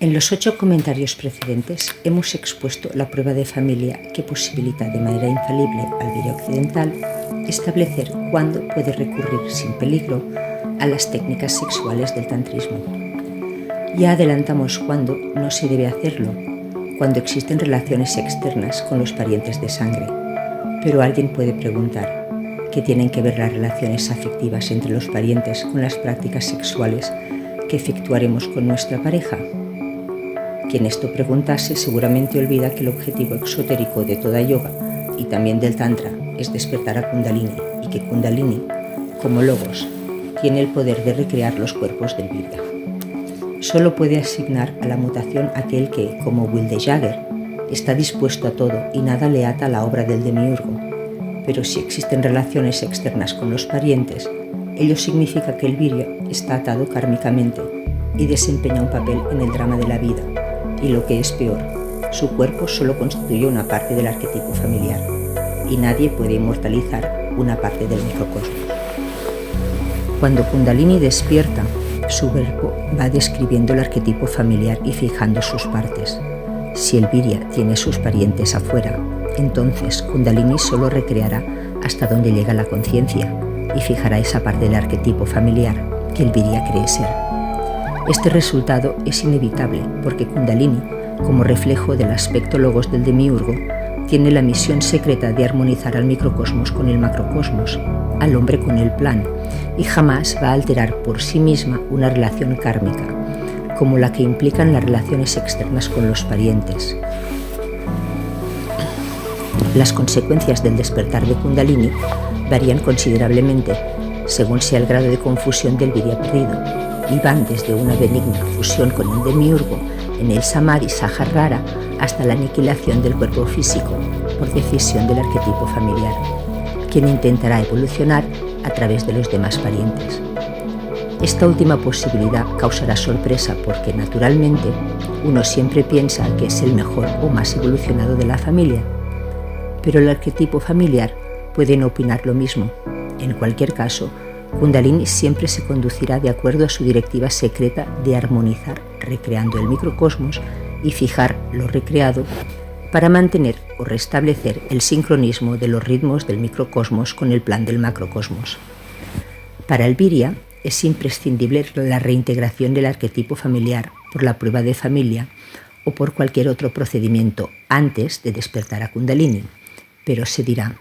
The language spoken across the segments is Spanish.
En los 8 comentarios precedentes hemos expuesto la prueba de familia que posibilita de manera infalible al Virya occidental establecer cuándo puede recurrir sin peligro a las técnicas sexuales del tantrismo. Ya adelantamos cuándo no se debe hacerlo, cuando existen relaciones externas con los parientes de sangre. Pero alguien puede preguntar, ¿qué tienen que ver las relaciones afectivas entre los parientes con las prácticas sexuales que efectuaremos con nuestra pareja? Quien esto preguntase seguramente olvida que el objetivo exotérico de toda yoga y también del tantra es despertar a Kundalini y que Kundalini, como logos, tiene el poder de recrear los cuerpos del Virya. Solo puede asignar a la mutación aquel que, como Wilde-Jagger, está dispuesto a todo y nada le ata a la obra del demiurgo. Pero si existen relaciones externas con los parientes, ello significa que el Virya está atado kármicamente y desempeña un papel en el drama de la vida. Y lo que es peor, su cuerpo solo constituye una parte del arquetipo familiar y nadie puede inmortalizar una parte del microcosmos. Cuando Kundalini despierta, su verbo va describiendo el arquetipo familiar y fijando sus partes. Si el Virya tiene sus parientes afuera, entonces Kundalini solo recreará hasta donde llega la conciencia y fijará esa parte del arquetipo familiar que el Virya cree ser. Este resultado es inevitable porque Kundalini, como reflejo del aspecto logos del demiurgo, tiene la misión secreta de armonizar al microcosmos con el macrocosmos, al hombre con el plan, y jamás va a alterar por sí misma una relación kármica, como la que implican las relaciones externas con los parientes. Las consecuencias del despertar de Kundalini varían considerablemente según sea el grado de confusión del Virya perdido, y van desde una benigna fusión con el demiurgo en el Samadhi Saharara hasta la aniquilación del cuerpo físico por decisión del arquetipo familiar, quien intentará evolucionar a través de los demás parientes. Esta última posibilidad causará sorpresa porque, naturalmente, uno siempre piensa que es el mejor o más evolucionado de la familia, pero el arquetipo familiar puede no opinar lo mismo. En cualquier caso, Kundalini siempre se conducirá de acuerdo a su directiva secreta de armonizar, recreando el microcosmos y fijar lo recreado para mantener o restablecer el sincronismo de los ritmos del microcosmos con el plan del macrocosmos. Para el Virya es imprescindible la reintegración del arquetipo familiar por la prueba de familia o por cualquier otro procedimiento antes de despertar a Kundalini, pero se dirá,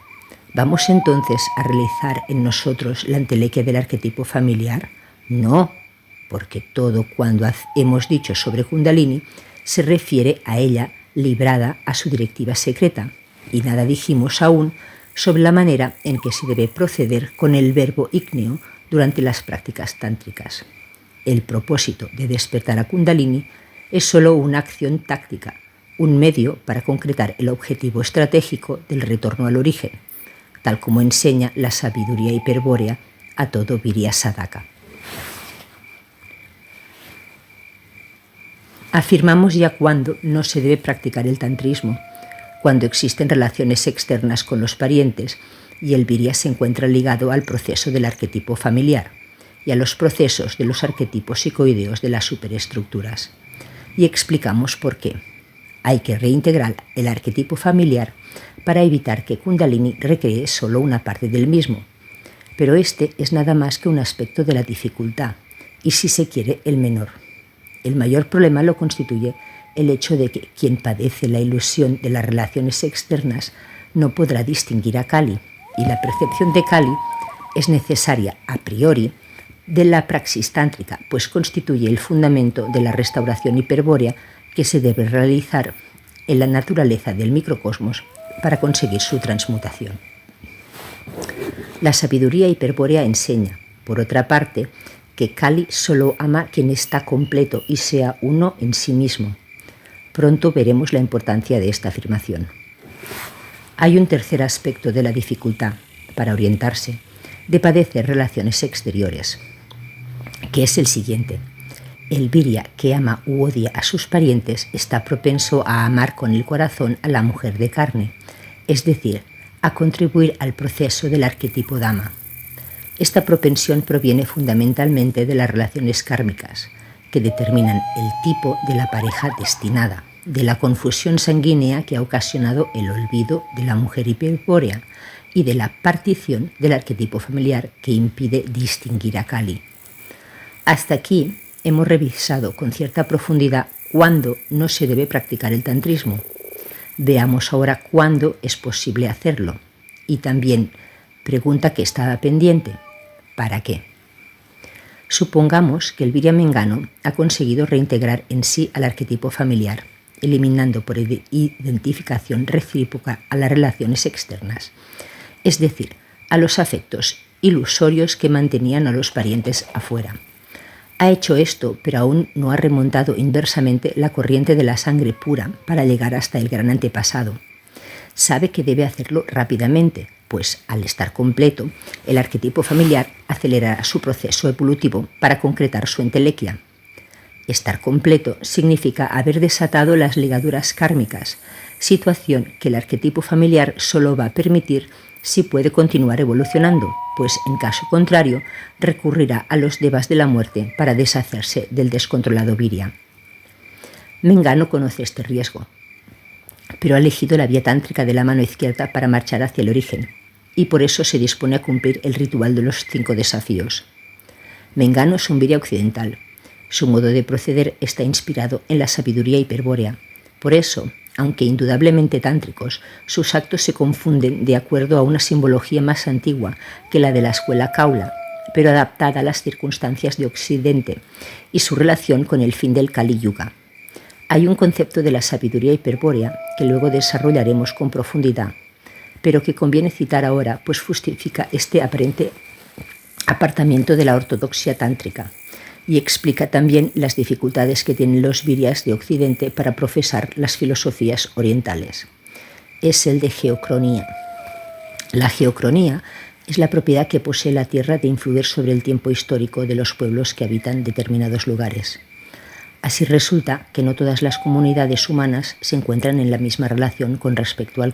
¿vamos entonces a realizar en nosotros la entelequia del arquetipo familiar? No, porque todo cuanto hemos dicho sobre Kundalini se refiere a ella librada a su directiva secreta, y nada dijimos aún sobre la manera en que se debe proceder con el verbo ígneo durante las prácticas tántricas. El propósito de despertar a Kundalini es solo una acción táctica, un medio para concretar el objetivo estratégico del retorno al origen, tal como enseña la sabiduría hiperbórea a todo Virya Sadhaka. Afirmamos ya cuándo no se debe practicar el tantrismo, cuando existen relaciones externas con los parientes y el Virya se encuentra ligado al proceso del arquetipo familiar y a los procesos de los arquetipos psicoideos de las superestructuras. Y explicamos por qué. Hay que reintegrar el arquetipo familiar para evitar que Kundalini recree solo una parte del mismo, pero este es nada más que un aspecto de la dificultad y, si se quiere, el menor. El mayor problema lo constituye el hecho de que quien padece la ilusión de las relaciones externas no podrá distinguir a Kali, y la percepción de Kali es necesaria a priori de la praxis tántrica, pues constituye el fundamento de la restauración hiperbórea que se debe realizar en la naturaleza del microcosmos para conseguir su transmutación. La sabiduría hiperbórea enseña, por otra parte, que Kali solo ama quien está completo y sea uno en sí mismo. Pronto veremos la importancia de esta afirmación. Hay un tercer aspecto de la dificultad, para orientarse, de padecer relaciones exteriores, que es el siguiente. El Virya que ama u odia a sus parientes está propenso a amar con el corazón a la mujer de carne, es decir, a contribuir al proceso del arquetipo Dama. Esta propensión proviene fundamentalmente de las relaciones kármicas, que determinan el tipo de la pareja destinada, de la confusión sanguínea que ha ocasionado el olvido de la mujer hiperbórea y de la partición del arquetipo familiar que impide distinguir a Kali. Hasta aquí hemos revisado con cierta profundidad cuándo no se debe practicar el tantrismo. Veamos ahora cuándo es posible hacerlo. Y también, pregunta que estaba pendiente, ¿para qué? Supongamos que el Virya Mengano ha conseguido reintegrar en sí al arquetipo familiar, eliminando por identificación recíproca a las relaciones externas, es decir, a los afectos ilusorios que mantenían a los parientes afuera. Ha hecho esto, pero aún no ha remontado inversamente la corriente de la sangre pura para llegar hasta el gran antepasado. Sabe que debe hacerlo rápidamente, pues al estar completo, el arquetipo familiar acelerará su proceso evolutivo para concretar su entelequia. Estar completo significa haber desatado las ligaduras kármicas, situación que el arquetipo familiar solo va a permitir si puede continuar evolucionando, pues en caso contrario recurrirá a los devas de la muerte para deshacerse del descontrolado Virya. Mengano conoce este riesgo, pero ha elegido la vía tántrica de la mano izquierda para marchar hacia el origen, y por eso se dispone a cumplir el ritual de los 5 desafíos. Mengano es un Virya occidental. Su modo de proceder está inspirado en la sabiduría hiperbórea. Por eso, aunque indudablemente tántricos, sus actos se confunden de acuerdo a una simbología más antigua que la de la escuela Kaula, pero adaptada a las circunstancias de Occidente y su relación con el fin del Kali Yuga. Hay un concepto de la sabiduría hiperbórea que luego desarrollaremos con profundidad, pero que conviene citar ahora, pues justifica este aparente apartamiento de la ortodoxia tántrica y explica también las dificultades que tienen los viryas de Occidente para profesar las filosofías orientales. Es el de geocronía. La geocronía es la propiedad que posee la Tierra de influir sobre el tiempo histórico de los pueblos que habitan determinados lugares. Así resulta que no todas las comunidades humanas se encuentran en la misma relación con respecto al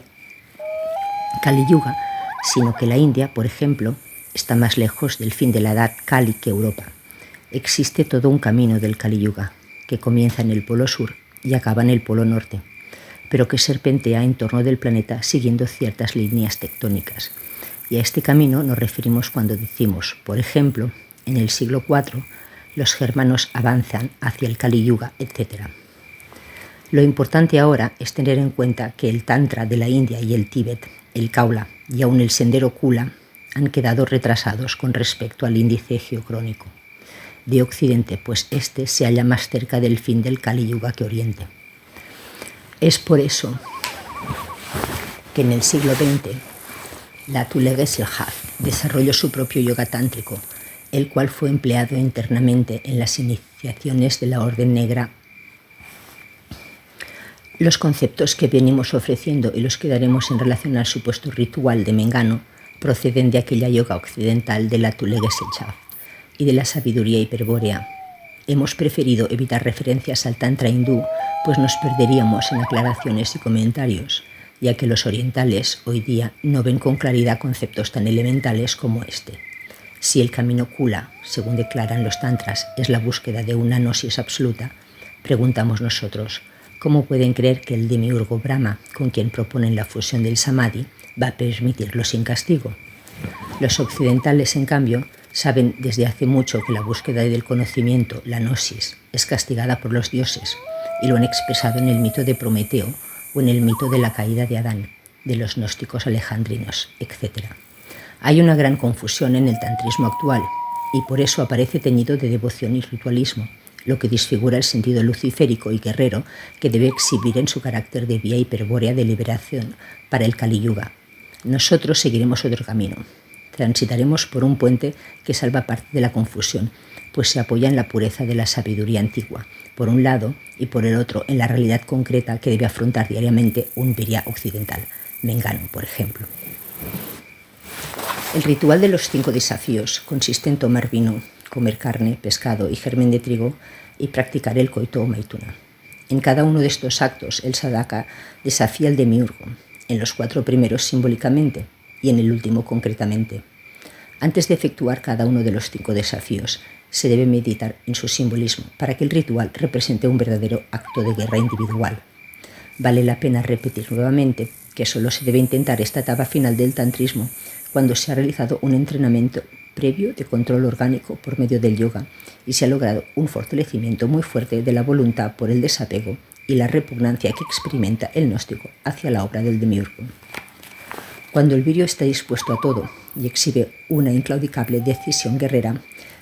Kali Yuga, sino que la India, por ejemplo, está más lejos del fin de la edad Kali que Europa. Existe todo un camino del Kali Yuga, que comienza en el polo sur y acaba en el polo norte, pero que serpentea en torno del planeta siguiendo ciertas líneas tectónicas. Y a este camino nos referimos cuando decimos, por ejemplo, en el siglo IV, los germanos avanzan hacia el Kali Yuga, etc. Lo importante ahora es tener en cuenta que el Tantra de la India y el Tíbet, el Kaula y aún el Sendero Kula han quedado retrasados con respecto al índice geocrónico de Occidente, pues este se halla más cerca del fin del Kali Yuga que Oriente. Es por eso que en el siglo XX la Tulega Silhad desarrolló su propio yoga tántrico, el cual fue empleado internamente en las iniciaciones de la Orden Negra. Los conceptos que venimos ofreciendo y los que daremos en relación al supuesto ritual de Mengano proceden de aquella yoga occidental de la Tulega Silhad y de la sabiduría hiperbórea. Hemos preferido evitar referencias al Tantra hindú, pues nos perderíamos en aclaraciones y comentarios, ya que los orientales hoy día no ven con claridad conceptos tan elementales como este. Si el camino Kula, según declaran los tantras, es la búsqueda de una gnosis absoluta, preguntamos nosotros, ¿cómo pueden creer que el demiurgo Brahma, con quien proponen la fusión del samadhi, va a permitirlo sin castigo? Los occidentales, en cambio, saben desde hace mucho que la búsqueda del conocimiento, la gnosis, es castigada por los dioses, y lo han expresado en el mito de Prometeo o en el mito de la caída de Adán, de los gnósticos alejandrinos, etc. Hay una gran confusión en el tantrismo actual, y por eso aparece teñido de devoción y ritualismo, lo que disfigura el sentido luciférico y guerrero que debe exhibir en su carácter de vía hiperbórea de liberación para el Kali Yuga. Nosotros seguiremos otro camino. Transitaremos por un puente que salva parte de la confusión, pues se apoya en la pureza de la sabiduría antigua, por un lado, y por el otro en la realidad concreta que debe afrontar diariamente un Virya occidental, Mengano, por ejemplo. El ritual de los 5 desafíos consiste en tomar vino, comer carne, pescado y germen de trigo y practicar el coito o maituna. En cada uno de estos actos, el sadaka desafía el demiurgo, en los 4 primeros simbólicamente y en el último concretamente. Antes de efectuar cada uno de los 5 desafíos, se debe meditar en su simbolismo para que el ritual represente un verdadero acto de guerra individual. Vale la pena repetir nuevamente que solo se debe intentar esta etapa final del tantrismo cuando se ha realizado un entrenamiento previo de control orgánico por medio del yoga y se ha logrado un fortalecimiento muy fuerte de la voluntad por el desapego y la repugnancia que experimenta el gnóstico hacia la obra del demiurgo. Cuando el virio está dispuesto a todo y exhibe una inclaudicable decisión guerrera,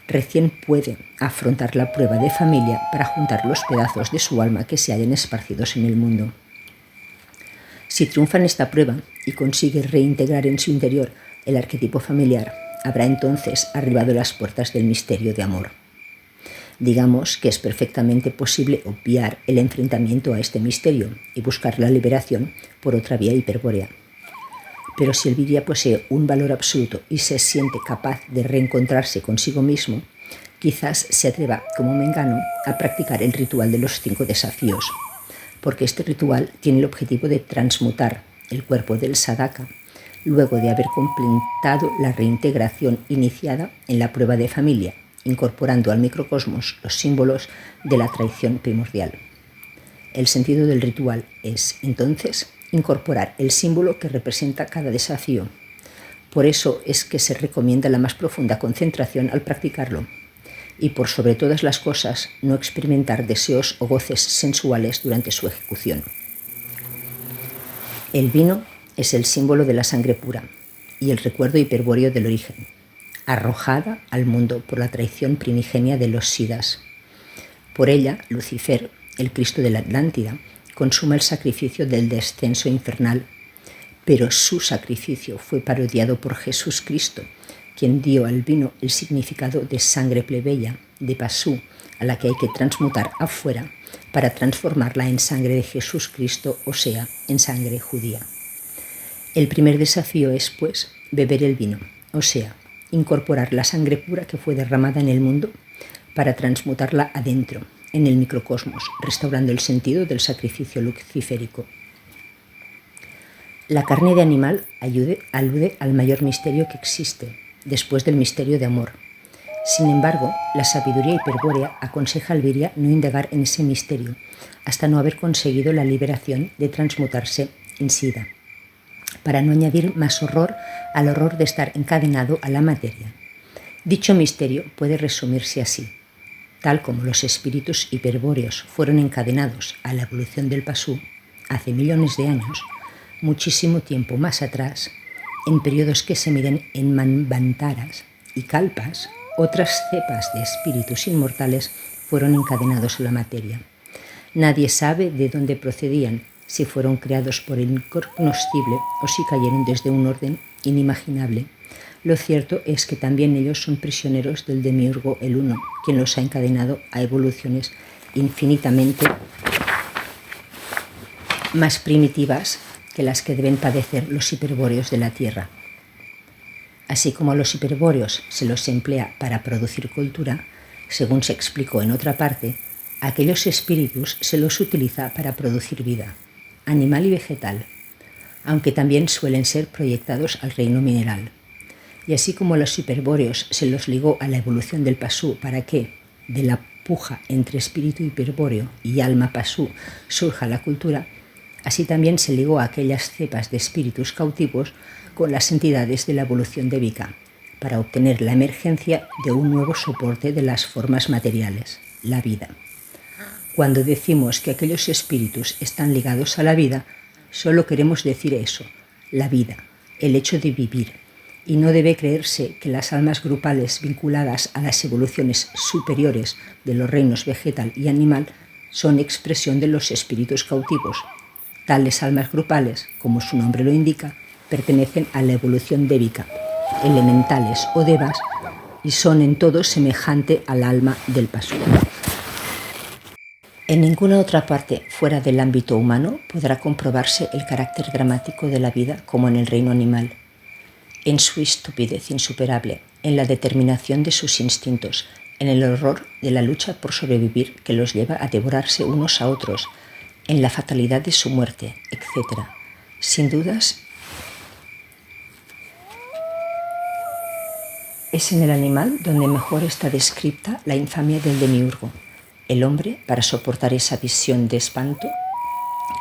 recién puede afrontar la prueba de familia para juntar los pedazos de su alma que se hallan esparcidos en el mundo. Si triunfa en esta prueba y consigue reintegrar en su interior el arquetipo familiar, habrá entonces arribado las puertas del misterio de amor. Digamos que es perfectamente posible obviar el enfrentamiento a este misterio y buscar la liberación por otra vía hiperbórea. Pero si el virya posee un valor absoluto y se siente capaz de reencontrarse consigo mismo, quizás se atreva, como Mengano, a practicar el ritual de los 5 desafíos, porque este ritual tiene el objetivo de transmutar el cuerpo del sadaka luego de haber completado la reintegración iniciada en la prueba de familia, incorporando al microcosmos los símbolos de la traición primordial. El sentido del ritual es, entonces, incorporar el símbolo que representa cada desafío. Por eso es que se recomienda la más profunda concentración al practicarlo y, por sobre todas las cosas, no experimentar deseos o goces sensuales durante su ejecución. El vino es el símbolo de la sangre pura y el recuerdo hiperbóreo del origen, arrojada al mundo por la traición primigenia de los Siddhas. Por ella, Lucifer, el Cristo de la Atlántida, consuma el sacrificio del descenso infernal, pero su sacrificio fue parodiado por Jesús Cristo, quien dio al vino el significado de sangre plebeya, de pasú, a la que hay que transmutar afuera para transformarla en sangre de Jesús Cristo, o sea, en sangre judía. El primer desafío es, pues, beber el vino, o sea, incorporar la sangre pura que fue derramada en el mundo para transmutarla adentro, en el microcosmos, restaurando el sentido del sacrificio luciférico. La carne de animal alude al mayor misterio que existe, después del misterio de amor. Sin embargo, la sabiduría hiperbórea aconseja al virya no indagar en ese misterio hasta no haber conseguido la liberación de transmutarse en siddha, para no añadir más horror al horror de estar encadenado a la materia. Dicho misterio puede resumirse así: tal como los espíritus hiperbóreos fueron encadenados a la evolución del pasú hace millones de años, muchísimo tiempo más atrás, en periodos que se miden en manvantaras y kalpas, otras cepas de espíritus inmortales fueron encadenados a la materia. Nadie sabe de dónde procedían, si fueron creados por el incognoscible o si cayeron desde un orden inimaginable. Lo cierto es que también ellos son prisioneros del demiurgo el Uno, quien los ha encadenado a evoluciones infinitamente más primitivas que las que deben padecer los hiperbóreos de la Tierra. Así como a los hiperbóreos se los emplea para producir cultura, según se explicó en otra parte, a aquellos espíritus se los utiliza para producir vida, animal y vegetal, aunque también suelen ser proyectados al reino mineral. Y así como a los hiperbóreos se los ligó a la evolución del pasú para que, de la puja entre espíritu hiperbóreo y alma pasú, surja la cultura, así también se ligó a aquellas cepas de espíritus cautivos con las entidades de la evolución de Vika, para obtener la emergencia de un nuevo soporte de las formas materiales, la vida. Cuando decimos que aquellos espíritus están ligados a la vida, solo queremos decir eso, la vida, el hecho de vivir, y no debe creerse que las almas grupales vinculadas a las evoluciones superiores de los reinos vegetal y animal son expresión de los espíritus cautivos. Tales almas grupales, como su nombre lo indica, pertenecen a la evolución dévica, elementales o devas, y son en todo semejante al alma del pasú. En ninguna otra parte fuera del ámbito humano podrá comprobarse el carácter gramático de la vida como en el reino animal. en su estupidez insuperable, en la determinación de sus instintos, en el horror de la lucha por sobrevivir que los lleva a devorarse unos a otros, en la fatalidad de su muerte, etc. Sin dudas, es en el animal donde mejor está descrita la infamia del demiurgo. El hombre, para soportar esa visión de espanto,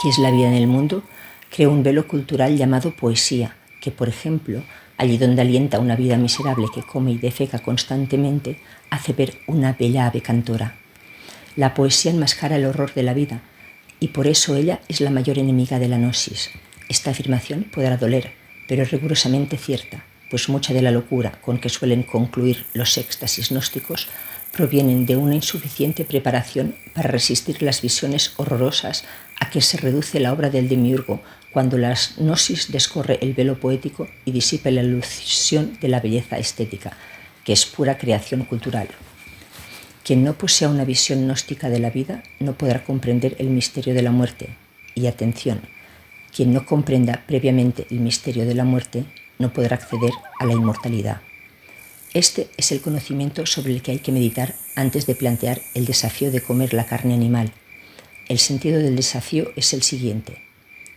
que es la vida en el mundo, creó un velo cultural llamado poesía, que, por ejemplo, allí donde alienta una vida miserable que come y defeca constantemente, hace ver una bella ave cantora. La poesía enmascara el horror de la vida, y por eso ella es la mayor enemiga de la gnosis. Esta afirmación podrá doler, pero es rigurosamente cierta, pues mucha de la locura con que suelen concluir los éxtasis gnósticos provienen de una insuficiente preparación para resistir las visiones horrorosas a que se reduce la obra del demiurgo cuando la gnosis descorre el velo poético y disipa la ilusión de la belleza estética, que es pura creación cultural. Quien no posea una visión gnóstica de la vida no podrá comprender el misterio de la muerte. Y atención, quien no comprenda previamente el misterio de la muerte no podrá acceder a la inmortalidad. Este es el conocimiento sobre el que hay que meditar antes de plantear el desafío de comer la carne animal. El sentido del desafío es el siguiente.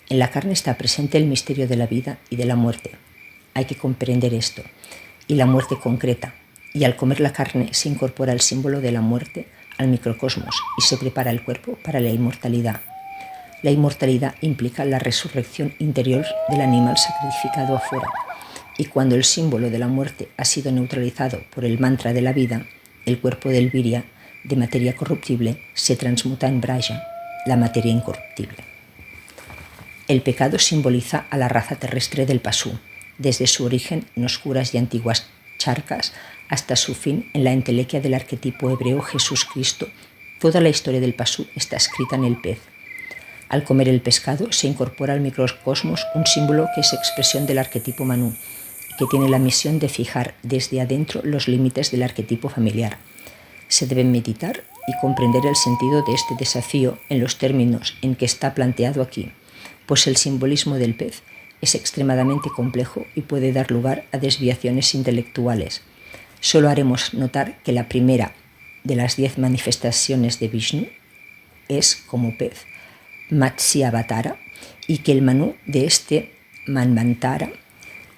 En la carne está presente el misterio de la vida y de la muerte. Hay que comprender esto. Y la muerte concreta. Y al comer la carne se incorpora el símbolo de la muerte al microcosmos y se prepara el cuerpo para la inmortalidad. La inmortalidad implica la resurrección interior del animal sacrificado afuera. Y cuando el símbolo de la muerte ha sido neutralizado por el mantra de la vida, el cuerpo del Virya, de materia corruptible, se transmuta en Braya, la materia incorruptible. El pecado simboliza a la raza terrestre del Pasú, desde su origen en oscuras y antiguas charcas hasta su fin en la entelequia del arquetipo hebreo Jesús Cristo. Toda la historia del Pasú está escrita en el pez. Al comer el pescado se incorpora al microcosmos un símbolo que es expresión del arquetipo Manú, que tiene la misión de fijar desde adentro los límites del arquetipo familiar. Se debe meditar y comprender el sentido de este desafío en los términos en que está planteado aquí, pues el simbolismo del pez es extremadamente complejo y puede dar lugar a desviaciones intelectuales. Solo haremos notar que la primera de las 10 manifestaciones de Vishnu es como pez, Matsyavatara, y que el Manú de este Manvantara,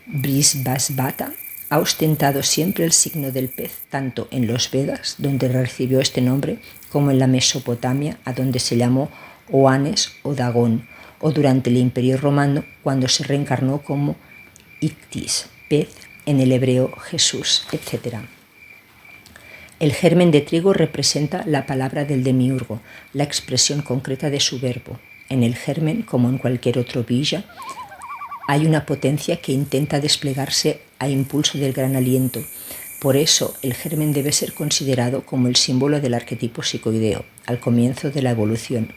Brisbasvata, ha ostentado siempre el signo del pez, tanto en los Vedas, donde recibió este nombre, como en la Mesopotamia, a donde se llamó Oanes o Dagón, o durante el Imperio Romano, cuando se reencarnó como Ictis, pez, en el hebreo Jesús, etc. El germen de trigo representa la palabra del demiurgo, la expresión concreta de su verbo. En el germen, como en cualquier otro bija, hay una potencia que intenta desplegarse a impulso del gran aliento. Por eso, el germen debe ser considerado como el símbolo del arquetipo psicoideo, al comienzo de la evolución.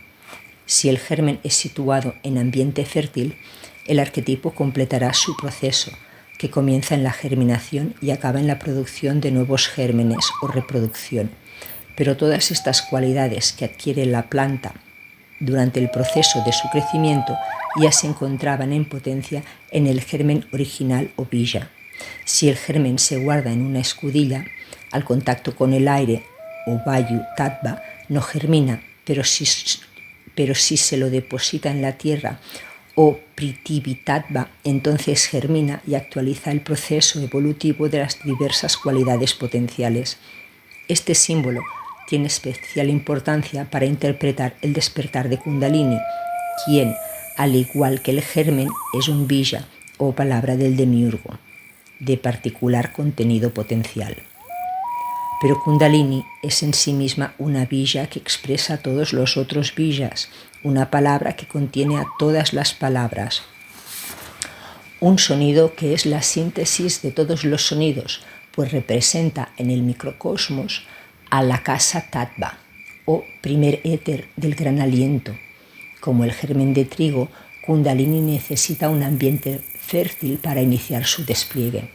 Si el germen es situado en ambiente fértil, el arquetipo completará su proceso, que comienza en la germinación y acaba en la producción de nuevos gérmenes o reproducción. Pero todas estas cualidades que adquiere la planta durante el proceso de su crecimiento ya se encontraban en potencia en el germen original o bija. Si el germen se guarda en una escudilla, al contacto con el aire o vayu tattva, no germina, pero si se lo deposita en la tierra o prithvi tattva, entonces germina y actualiza el proceso evolutivo de las diversas cualidades potenciales. Este símbolo tiene especial importancia para interpretar el despertar de Kundalini, quien, al igual que el germen, es un bija o palabra del demiurgo, de particular contenido potencial. Pero Kundalini es en sí misma una bija que expresa a todos los otros bijas, una palabra que contiene a todas las palabras. Un sonido que es la síntesis de todos los sonidos, pues representa en el microcosmos a la casa tattva, o primer éter del gran aliento. Como el germen de trigo, Kundalini necesita un ambiente fértil para iniciar su despliegue.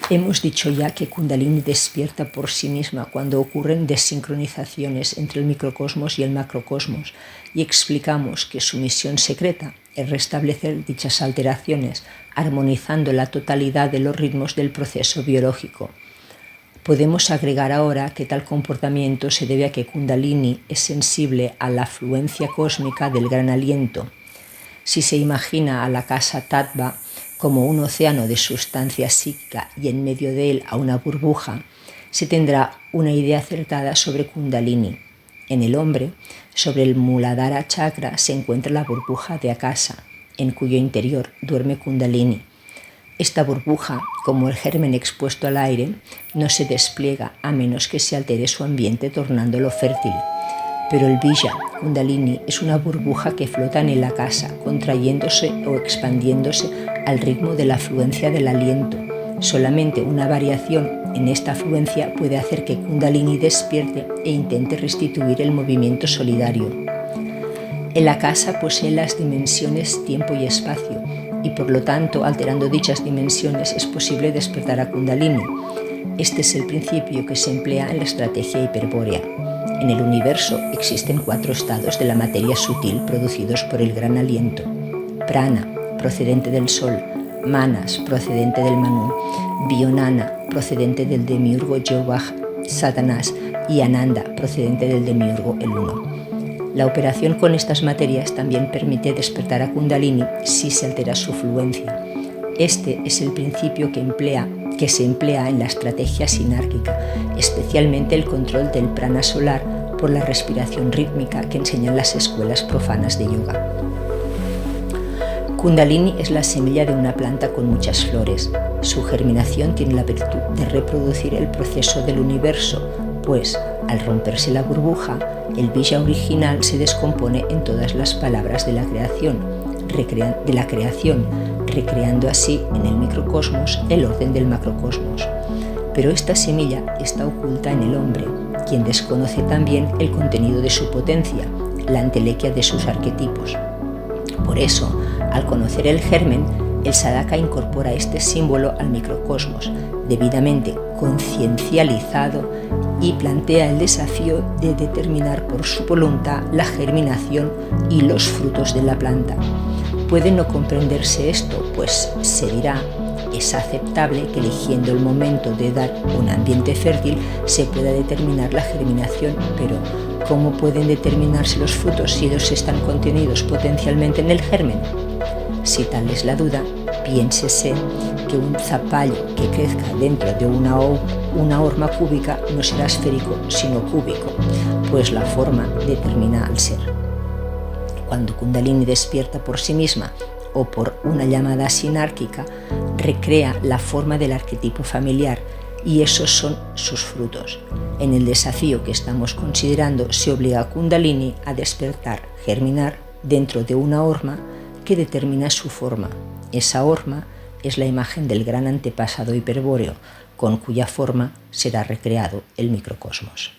Hemos dicho ya que Kundalini despierta por sí misma cuando ocurren desincronizaciones entre el microcosmos y el macrocosmos, y explicamos que su misión secreta es restablecer dichas alteraciones armonizando la totalidad de los ritmos del proceso biológico. Podemos agregar ahora que tal comportamiento se debe a que Kundalini es sensible a la afluencia cósmica del gran aliento. Si se imagina a la casa Tattva como un océano de sustancia psíquica y en medio de él a una burbuja, se tendrá una idea acertada sobre Kundalini. En el hombre, sobre el Muladhara chakra se encuentra la burbuja de Akasa, en cuyo interior duerme Kundalini. Esta burbuja, como el germen expuesto al aire, no se despliega a menos que se altere su ambiente tornándolo fértil. Pero el Bija, Kundalini, es una burbuja que flota en el Akasa, contrayéndose o expandiéndose al ritmo de la afluencia del aliento. Solamente una variación en esta afluencia puede hacer que Kundalini despierte e intente restituir el movimiento solidario. El Akasa posee las dimensiones tiempo y espacio, y por lo tanto, alterando dichas dimensiones, es posible despertar a Kundalini. Este es el principio que se emplea en la estrategia hiperbórea. En el universo existen 4 estados de la materia sutil producidos por el gran aliento: Prana, procedente del Sol; Manas, procedente del Manu; Vionana, procedente del demiurgo Jehová, Satanás; y Ananda, procedente del demiurgo el Uno. La operación con estas materias también permite despertar a Kundalini si se altera su fluencia. Este es el principio que se emplea en la estrategia sinárquica, especialmente el control del prana solar por la respiración rítmica que enseñan las escuelas profanas de yoga. Kundalini es la semilla de una planta con muchas flores. Su germinación tiene la virtud de reproducir el proceso del universo, pues, al romperse la burbuja, el Bija original se descompone en todas las palabras de la creación, recreando así en el microcosmos el orden del macrocosmos. Pero esta semilla está oculta en el hombre, quien desconoce también el contenido de su potencia, la entelequia de sus arquetipos. Por eso, al conocer el germen, el sadhaka incorpora este símbolo al microcosmos, debidamente conciencializado, y plantea el desafío de determinar por su voluntad la germinación y los frutos de la planta. Puede no comprenderse esto, pues se dirá: es aceptable que eligiendo el momento de dar un ambiente fértil se pueda determinar la germinación, pero ¿cómo pueden determinarse los frutos si ellos están contenidos potencialmente en el germen? Si tal es la duda, piénsese que un zapallo que crezca dentro de una horma cúbica no será esférico, sino cúbico, pues la forma determina al ser. Cuando Kundalini despierta por sí misma o por una llamada sinárquica, recrea la forma del arquetipo familiar, y esos son sus frutos. En el desafío que estamos considerando se obliga a Kundalini a despertar, germinar dentro de una horma que determina su forma. Esa horma es la imagen del gran antepasado hiperbóreo, con cuya forma será recreado el microcosmos.